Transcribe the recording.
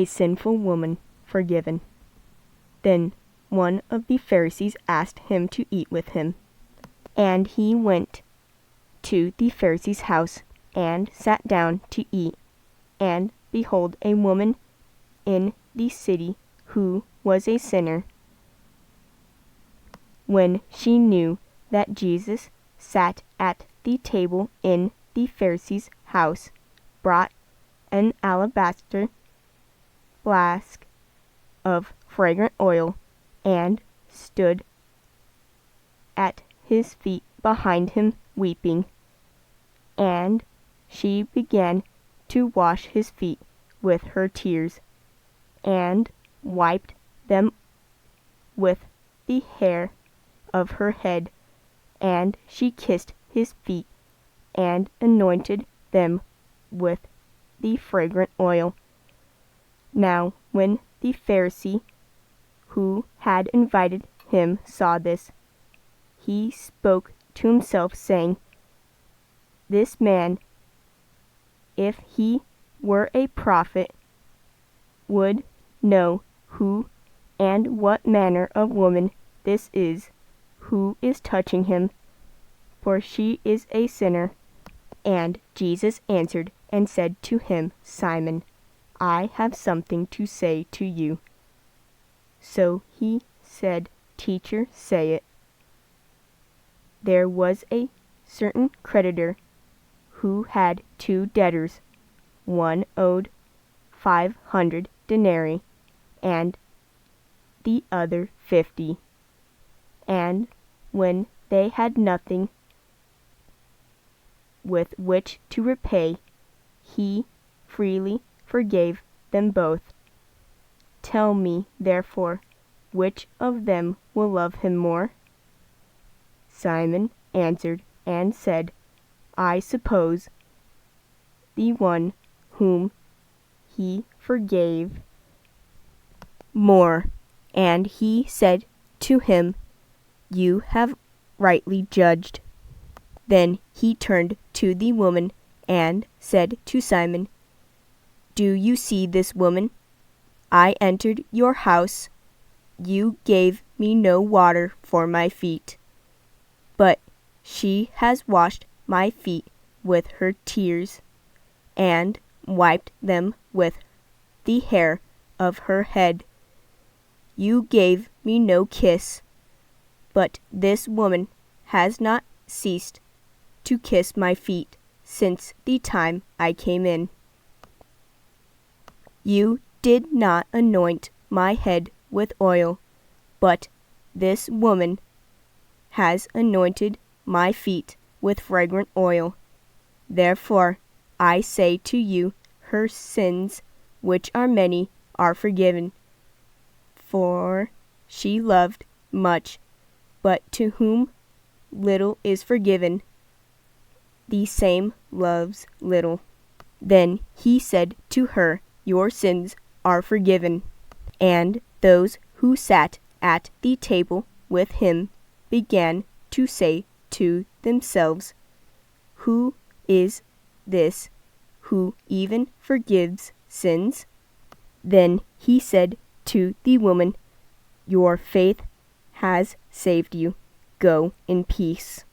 a sinful woman forgiven. Then one of the Pharisees asked him to eat with him. And he went to the Pharisee's house and sat down to eat. And behold, a woman in the city who was a sinner, when she knew that Jesus sat at the table in the Pharisee's house, brought an alabaster flask of fragrant oil, and stood at his feet behind him weeping. And she began to wash his feet with her tears, and wiped them with the hair of her head, and she kissed his feet, and anointed them with the fragrant oil. Now when the Pharisee who had invited him saw this, he spoke to himself, saying, "This man, if he were a prophet, would know who and what manner of woman this is who is touching him, for she is a sinner." And Jesus answered and said to him, "Simon, I have something to say to you." So he said, "Teacher, say it." There was a certain creditor who had 2 debtors. One owed 500 denarii, and the other 50. And when they had nothing with which to repay, he freely forgave them both. Tell me, therefore, which of them will love him more? Simon answered and said, "I suppose the one whom he forgave more." And he said to him, "You have rightly judged." Then he turned to the woman and said to Simon, "Do you see this woman? I entered your house. You gave me no water for my feet, but she has washed my feet with her tears, and wiped them with the hair of her head. You gave me no kiss, but this woman has not ceased to kiss my feet since the time I came in. You did not anoint my head with oil, but this woman has anointed my feet with fragrant oil. Therefore I say to you, her sins, which are many, are forgiven, for she loved much. But to whom little is forgiven, the same loves little." Then he said to her, "Your sins are forgiven." And those who sat at the table with him began to say to themselves, "Who is this who even forgives sins?" Then he said to the woman, "Your faith has saved you. Go in peace."